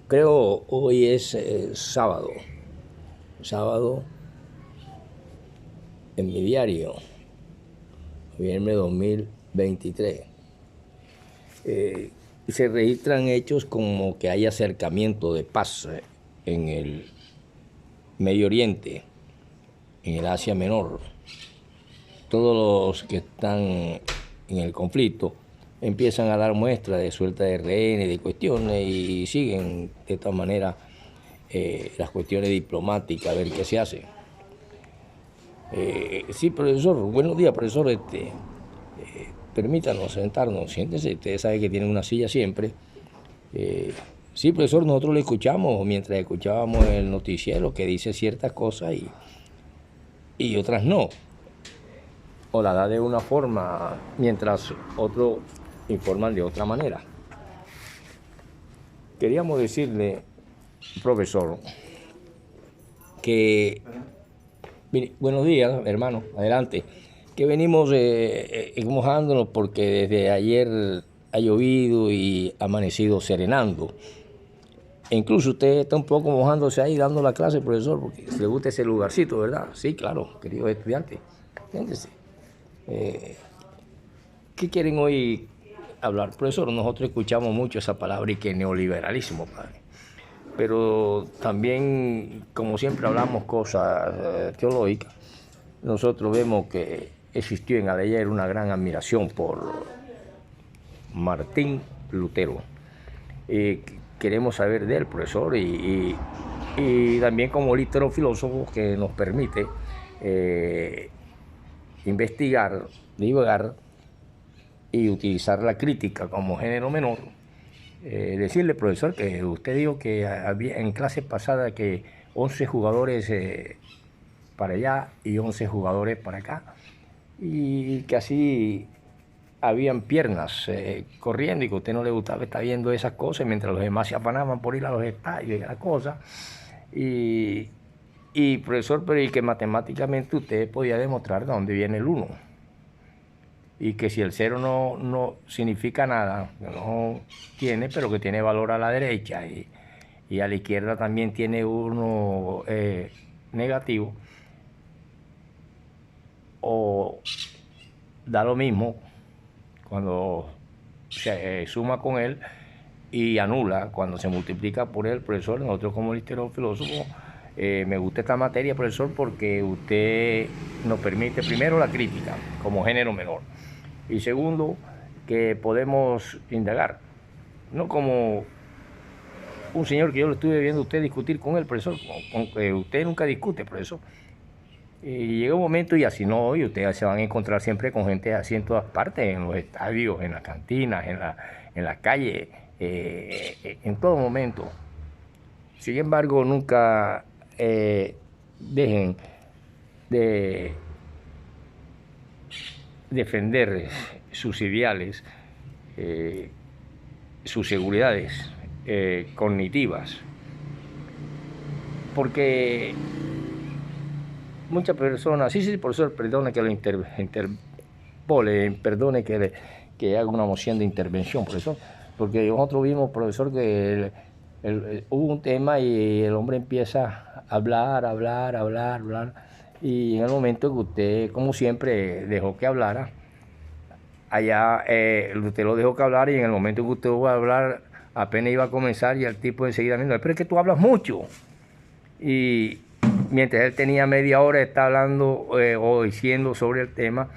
Creo hoy es sábado en mi diario, noviembre 2023. Se registran hechos como que hay acercamiento de paz en el Medio Oriente, en el Asia Menor. Todos los que están en el conflicto empiezan a dar muestras de suelta de rehenes, de cuestiones, y siguen de esta manera las cuestiones diplomáticas, a ver qué se hace. Sí, profesor, buenos días, profesor. Permítanos sentarnos, siéntese, ustedes saben que tienen una silla siempre. Sí, profesor, nosotros lo escuchamos mientras escuchábamos el noticiero que dice ciertas cosas y otras no. O la da de una forma mientras otros informan de otra manera. Queríamos decirle, profesor, que buenos días, hermano, adelante. Que venimos mojándonos porque desde ayer ha llovido y ha amanecido serenando. E incluso usted está un poco mojándose ahí dando la clase, profesor, porque le gusta ese lugarcito, ¿verdad? Sí, claro, queridos estudiantes. Entiéndese. ¿Qué quieren hoy hablar? Profesor, nosotros escuchamos mucho esa palabra y que neoliberalismo, padre. Pero también, como siempre hablamos cosas teológicas, nosotros vemos que existió en Aleyer una gran admiración por Martín Lutero. Queremos saber de él, profesor, y también como litero filósofo que nos permite investigar, divagar y utilizar la crítica como género menor. Decirle, profesor, que usted dijo que había en clase pasada que 11 jugadores para allá y 11 jugadores para acá, y que así habían piernas corriendo, y que a usted no le gustaba estar viendo esas cosas mientras los demás se afanaban por ir a los estadios y a la cosa. Y profesor, pero y que matemáticamente usted podía demostrar de dónde viene el 1. Y que si el 0 no significa nada, no tiene, pero que tiene valor a la derecha y a la izquierda también tiene 1 negativo, o da lo mismo cuando se suma con él y anula cuando se multiplica por él, profesor. Nosotros como litero filósofo, me gusta esta materia, profesor, porque usted nos permite primero la crítica como género menor, y segundo, que podemos indagar, no como un señor que yo lo estuve viendo usted discutir con él, profesor, con que usted nunca discute, profesor. Y llega un momento, y así no, y ustedes se van a encontrar siempre con gente así en todas partes, en los estadios, en las cantinas, en la calle, en todo momento. Sin embargo, nunca dejen de defender sus ideales, sus seguridades cognitivas, porque muchas personas, sí, profesor, perdone que lo interpole, perdone que haga una moción de intervención, profesor, porque nosotros vimos, profesor, que hubo un tema y el hombre empieza a hablar, y en el momento que usted, como siempre, dejó que hablara, allá usted lo dejó que hablara, y en el momento que usted va a hablar, apenas iba a comenzar, y el tipo enseguida me dijo, pero es que tú hablas mucho. Y mientras él tenía media hora, está hablando o diciendo sobre el tema,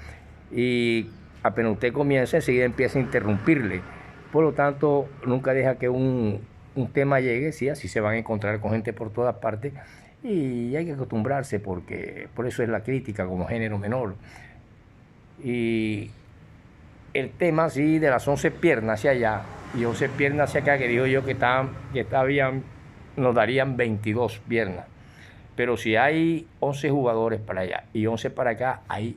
y apenas usted comienza, enseguida empieza a interrumpirle. Por lo tanto, nunca deja que un tema llegue, sí, así se van a encontrar con gente por todas partes, y hay que acostumbrarse, porque por eso es la crítica como género menor. Y el tema, sí, de las 11 piernas hacia allá y 11 piernas hacia acá, que digo yo que nos darían 22 piernas. Pero si hay 11 jugadores para allá y 11 para acá, hay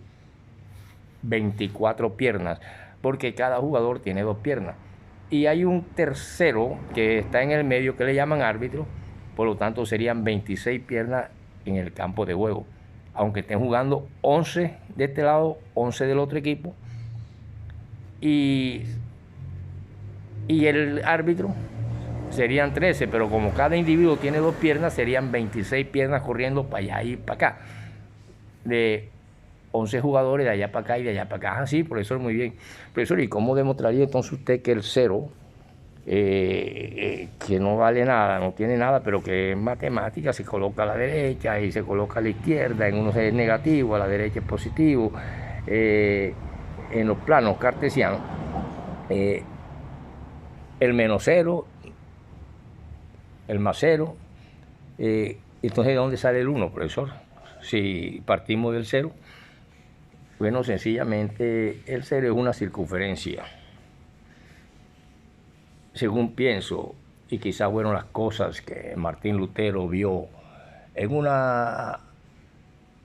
24 piernas, porque cada jugador tiene 2 piernas. Y hay un tercero que está en el medio, que le llaman árbitro, por lo tanto serían 26 piernas en el campo de juego. Aunque estén jugando 11 de este lado, 11 del otro equipo, y el árbitro serían 13, pero como cada individuo tiene 2 piernas, serían 26 piernas corriendo para allá y para acá. De 11 jugadores de allá para acá y de allá para acá. Ah, sí, profesor, muy bien. Profesor, ¿y cómo demostraría entonces usted que el 0, que no vale nada, no tiene nada, pero que en matemática se coloca a la derecha y se coloca a la izquierda, en unos es negativo, a la derecha es positivo, en los planos cartesianos, el -0, el +0, entonces ¿de dónde sale el 1, profesor? Si partimos del 0, bueno, sencillamente el 0 es una circunferencia. Según pienso, y quizás fueron las cosas que Martín Lutero vio en una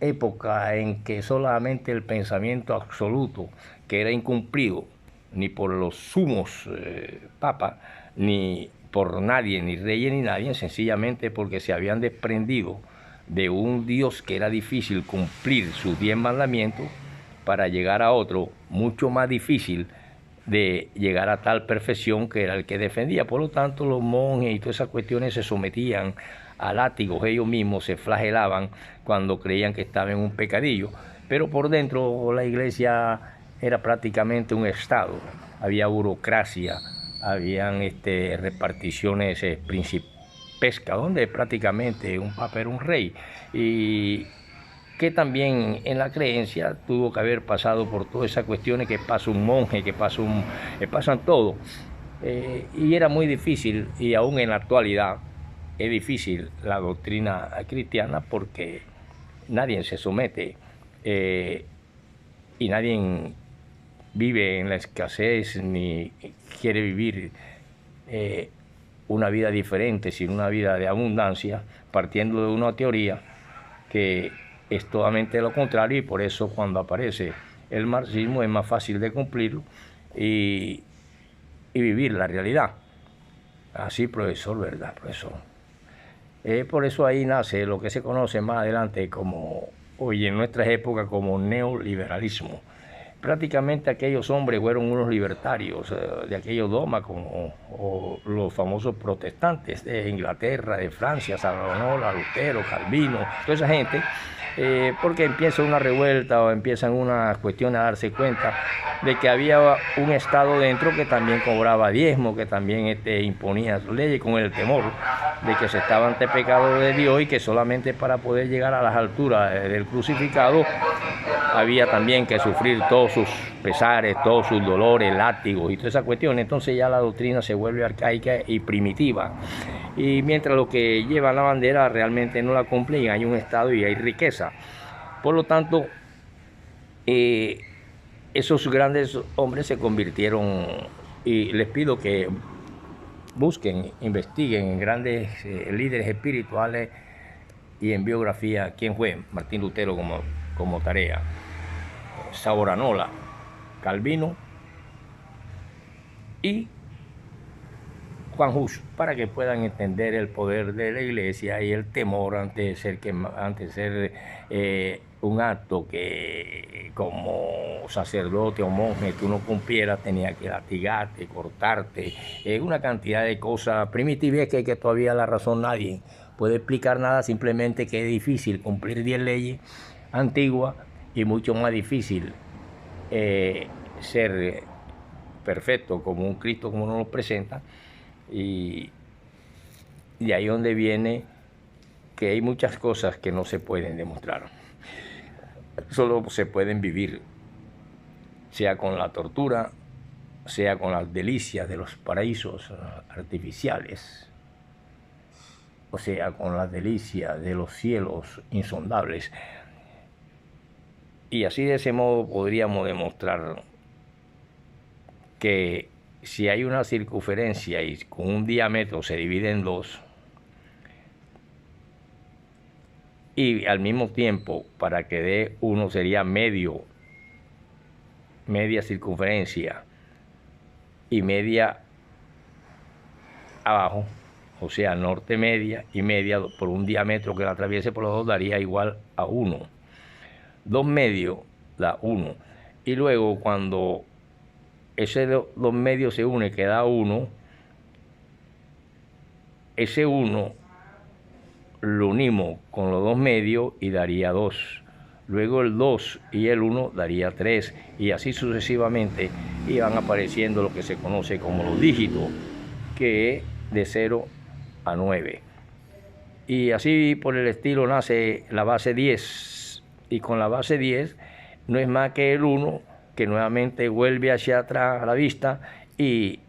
época en que solamente el pensamiento absoluto, que era incumplido ni por los sumos papas, ni por nadie, ni reyes, ni nadie, sencillamente porque se habían desprendido de un Dios que era difícil cumplir sus 10 mandamientos para llegar a otro mucho más difícil de llegar a tal perfección que era el que defendía. Por lo tanto, los monjes y todas esas cuestiones se sometían a látigos, ellos mismos se flagelaban cuando creían que estaban en un pecadillo, pero por dentro la iglesia era prácticamente un estado, había burocracia, habían reparticiones principescas, donde prácticamente un papa era un rey, y que también en la creencia tuvo que haber pasado por todas esas cuestiones que pasa un monje, que pasan todo, y era muy difícil, y aún en la actualidad es difícil la doctrina cristiana porque nadie se somete y nadie vive en la escasez ni quiere vivir una vida diferente, sino una vida de abundancia, partiendo de una teoría que es totalmente lo contrario, y por eso cuando aparece el marxismo es más fácil de cumplirlo y vivir la realidad. Así, profesor, ¿verdad, profesor? Por eso ahí nace lo que se conoce más adelante como, hoy en nuestras épocas, como neoliberalismo. Prácticamente aquellos hombres fueron unos libertarios de aquellos dogmas, como los famosos protestantes de Inglaterra, de Francia, Savonarola, Lutero, Calvino, toda esa gente, porque empieza una revuelta o empiezan unas cuestiones a darse cuenta de que había un Estado dentro que también cobraba diezmo, que también imponía sus leyes con el temor de que se estaba ante pecado de Dios y que solamente para poder llegar a las alturas del crucificado había también que sufrir todos sus pesares, todos sus dolores, látigos y toda esa cuestión. Entonces ya la doctrina se vuelve arcaica y primitiva. Y mientras los que llevan la bandera realmente no la cumplen, hay un Estado y hay riqueza. Por lo tanto, esos grandes hombres se convirtieron, y les pido que busquen, investiguen en grandes líderes espirituales y en biografía quién fue Martín Lutero como tarea, Savonarola, Calvino y Juan Hus, para que puedan entender el poder de la iglesia y el temor ante ser un acto que como sacerdote o monje tú no cumplieras, tenía que latigarte, cortarte, una cantidad de cosas primitivas que todavía la razón nadie puede explicar nada, simplemente que es difícil cumplir 10 leyes antiguas y mucho más difícil ser perfecto como un Cristo como nos lo presenta. Y de ahí donde viene que hay muchas cosas que no se pueden demostrar, solo se pueden vivir, sea con la tortura, sea con las delicias de los paraísos artificiales, o sea con las delicias de los cielos insondables. Y así de ese modo podríamos demostrar que si hay una circunferencia y con un diámetro se divide en dos, y al mismo tiempo para que dé uno sería media circunferencia y media abajo, o sea norte media y media por un diámetro que la atraviese por los dos daría igual a 1. 2 medios da 1, y luego cuando ese 2 medios se une, que da 1, ese 1 lo unimos con los dos medios y daría 2. Luego el 2 y el 1 daría 3. Y así sucesivamente iban apareciendo lo que se conoce como los dígitos, que es de 0 a 9. Y así por el estilo nace la base 10. Y con la base 10 no es más que el 1 que nuevamente vuelve hacia atrás a la vista, y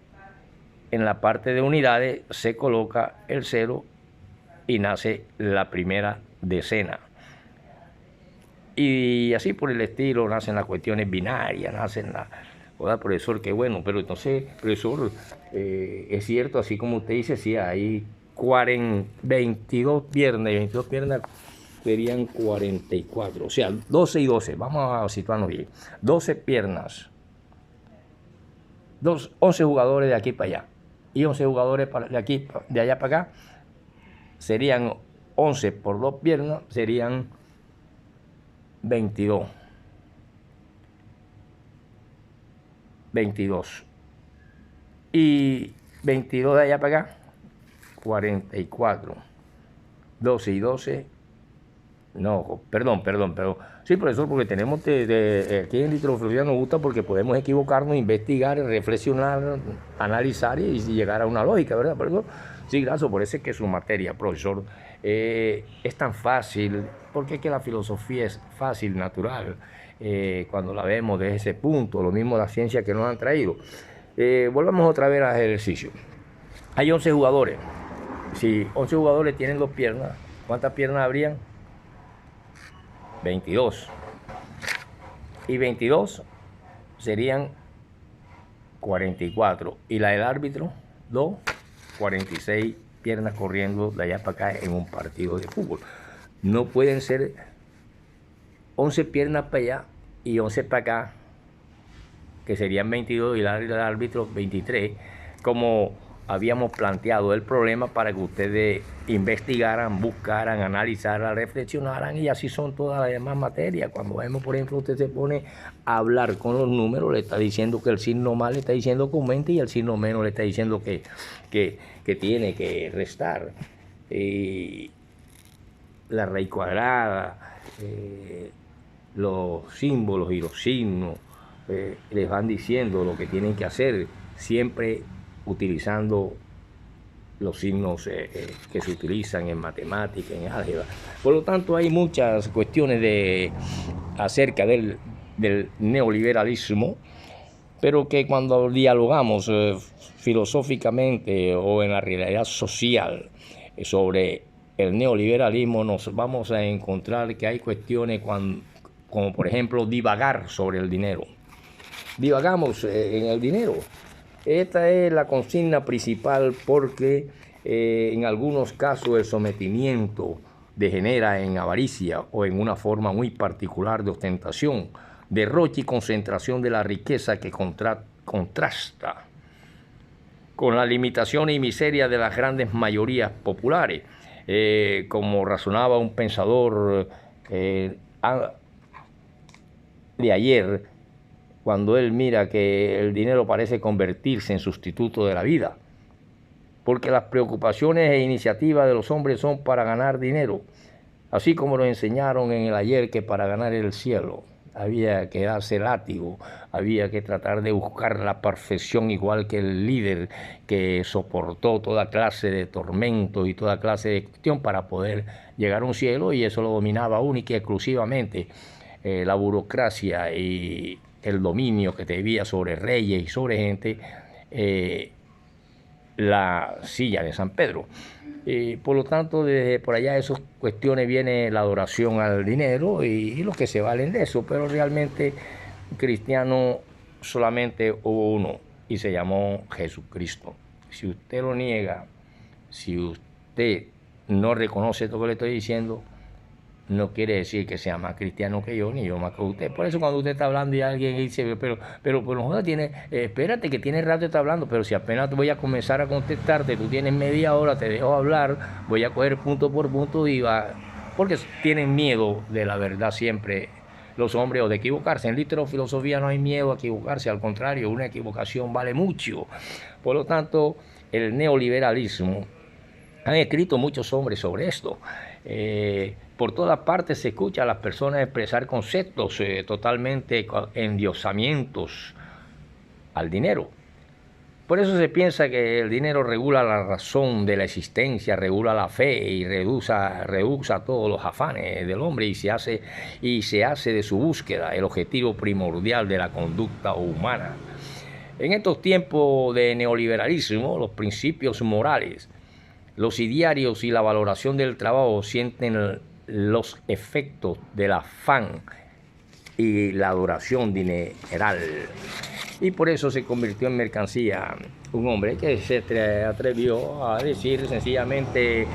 en la parte de unidades se coloca el 0 y nace la primera decena. Y así por el estilo nacen las cuestiones binarias, nacen las... Oiga, profesor, qué bueno, pero entonces, profesor, es cierto, así como usted dice, sí, hay 22 piernas, y 22 piernas serían 44, o sea, 12 y 12, vamos a situarnos bien, 12 piernas, 11 jugadores de aquí para allá, y 11 jugadores de allá para acá, serían 11 por 2 piernas, serían 22. 22. Y 22 de allá para acá, 44. 12 y 12. No, perdón. Sí, profesor, porque tenemos aquí en litrofilosofía nos gusta porque podemos equivocarnos, investigar, reflexionar, analizar y llegar a una lógica, ¿verdad, profesor? Sí, gracias, por eso es que su materia, profesor, es tan fácil, porque es que la filosofía es fácil, natural, cuando la vemos desde ese punto, lo mismo la ciencia que nos han traído. Volvamos otra vez al ejercicio. Hay 11 jugadores. Si 11 jugadores tienen 2 piernas, ¿cuántas piernas habrían? 22. Y 22 serían 44. Y la del árbitro, 2, 46 piernas corriendo de allá para acá en un partido de fútbol. No pueden ser 11 piernas para allá y 11 para acá, que serían 22, y el árbitro 23, como habíamos planteado el problema para que ustedes investigaran, buscaran, analizaran, reflexionaran, y así son todas las demás materias. Cuando vemos, por ejemplo, usted se pone a hablar con los números, le está diciendo que el signo más le está diciendo que aumente y el signo menos le está diciendo que tiene que restar. La raíz cuadrada, los símbolos y los signos les van diciendo lo que tienen que hacer, siempre utilizando los signos que se utilizan en matemática, en álgebra. Por lo tanto, hay muchas cuestiones acerca del neoliberalismo, pero que cuando dialogamos filosóficamente o en la realidad social sobre el neoliberalismo, nos vamos a encontrar que hay cuestiones como por ejemplo divagar sobre el dinero. Divagamos en el dinero. Esta es la consigna principal, porque en algunos casos el sometimiento degenera en avaricia o en una forma muy particular de ostentación, derroche y concentración de la riqueza que contrasta con la limitación y miseria de las grandes mayorías populares. Como razonaba un pensador de ayer, cuando él mira que el dinero parece convertirse en sustituto de la vida, porque las preocupaciones e iniciativas de los hombres son para ganar dinero, así como nos enseñaron en el ayer que para ganar el cielo había que darse látigo, había que tratar de buscar la perfección, igual que el líder que soportó toda clase de tormento y toda clase de cuestión para poder llegar a un cielo, y eso lo dominaba única y exclusivamente la burocracia y el dominio que debía sobre reyes y sobre gente, la silla de San Pedro. Por lo tanto, desde por allá esas cuestiones viene la adoración al dinero y los que se valen de eso, pero realmente cristiano solamente hubo uno y se llamó Jesucristo. Si usted lo niega, si usted no reconoce esto que le estoy diciendo, no quiere decir que sea más cristiano que yo, ni yo más que usted. Por eso cuando usted está hablando y alguien dice, pero no, espérate que tiene rato está hablando, pero si apenas voy a comenzar a contestarte, tú tienes media hora, te dejo hablar, voy a coger punto por punto y va, porque tienen miedo de la verdad siempre los hombres, o de equivocarse. En litrofilosofía no hay miedo a equivocarse, al contrario, una equivocación vale mucho. Por lo tanto, el neoliberalismo Han escrito muchos hombres sobre esto. Por todas partes se escucha a las personas expresar conceptos totalmente endiosamientos al dinero. Por eso se piensa que el dinero regula la razón de la existencia, regula la fe y rehúsa todos los afanes del hombre y se hace de su búsqueda el objetivo primordial de la conducta humana. En estos tiempos de neoliberalismo, los principios morales, los idearios y la valoración del trabajo sienten los efectos del afán y la adoración dineral. Y por eso se convirtió en mercancía un hombre que se atrevió a decir sencillamente: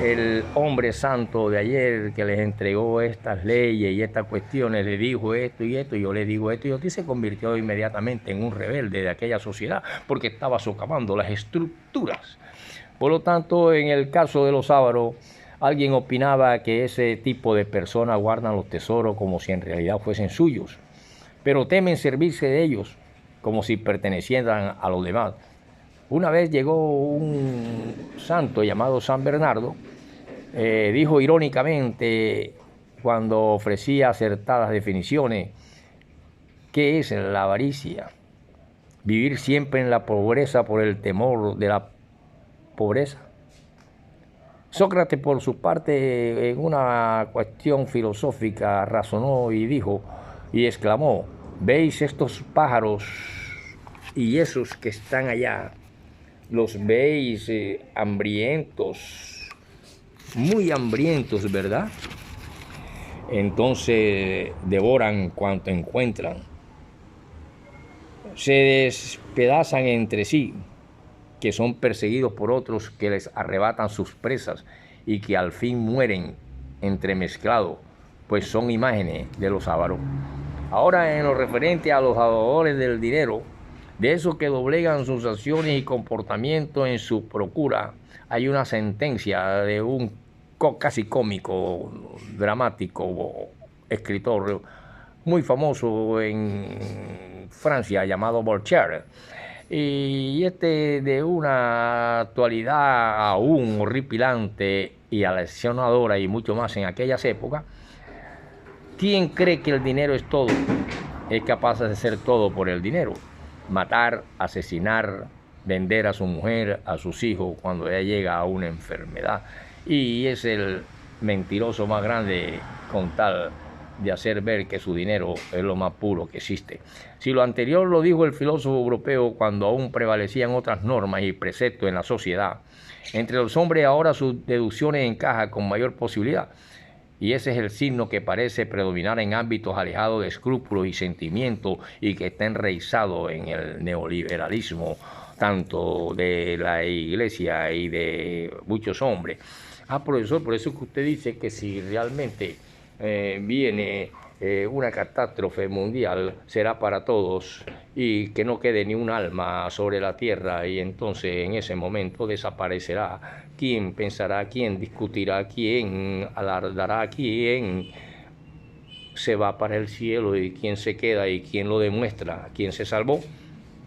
el hombre santo de ayer que les entregó estas leyes y estas cuestiones le dijo esto y esto, y yo le digo esto y otro, y se convirtió inmediatamente en un rebelde de aquella sociedad porque estaba socavando las estructuras. Por lo tanto, en el caso de los ávaros, alguien opinaba que ese tipo de personas guardan los tesoros como si en realidad fuesen suyos, pero temen servirse de ellos como si pertenecieran a los demás. Una vez llegó un santo llamado San Bernardo, dijo irónicamente, cuando ofrecía acertadas definiciones: ¿qué es la avaricia? Vivir siempre en la pobreza por el temor de la pobreza. Sócrates, por su parte, en una cuestión filosófica, razonó y dijo y exclamó: ¿veis estos pájaros y esos que están allá? Los veis hambrientos, muy hambrientos, ¿verdad? Entonces devoran cuanto encuentran, se despedazan entre sí, que son perseguidos por otros que les arrebatan sus presas y que al fin mueren entremezclados, pues son imágenes de los ávaros. Ahora, en lo referente a los adoradores del dinero, de esos que doblegan sus acciones y comportamientos en su procura, hay una sentencia de un casi cómico, dramático escritor muy famoso en Francia llamado Voltaire, y de una actualidad aún horripilante y aleccionadora y mucho más en aquellas épocas. ¿Quién cree que el dinero es todo? Es capaz de hacer todo por el dinero: matar, asesinar, vender a su mujer, a sus hijos cuando ella llega a una enfermedad, y es el mentiroso más grande con tal de hacer ver que su dinero es lo más puro que existe. Si lo anterior lo dijo el filósofo europeo cuando aún prevalecían otras normas y preceptos en la sociedad, entre los hombres ahora sus deducciones encajan con mayor posibilidad, y ese es el signo que parece predominar en ámbitos alejados de escrúpulos y sentimientos y que está enraizado en el neoliberalismo, tanto de la iglesia y de muchos hombres. Profesor, por eso es que usted dice que si realmente viene una catástrofe mundial, será para todos y que no quede ni un alma sobre la tierra, y entonces en ese momento desaparecerá. ¿Quién pensará? ¿Quién discutirá? ¿Quién alardará? ¿Quién se va para el cielo? ¿Y quién se queda? ¿Y quién lo demuestra? ¿Quién se salvó?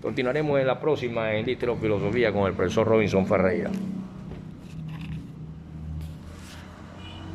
Continuaremos en la próxima en Litero Filosofía con el profesor Robinson Ferreira.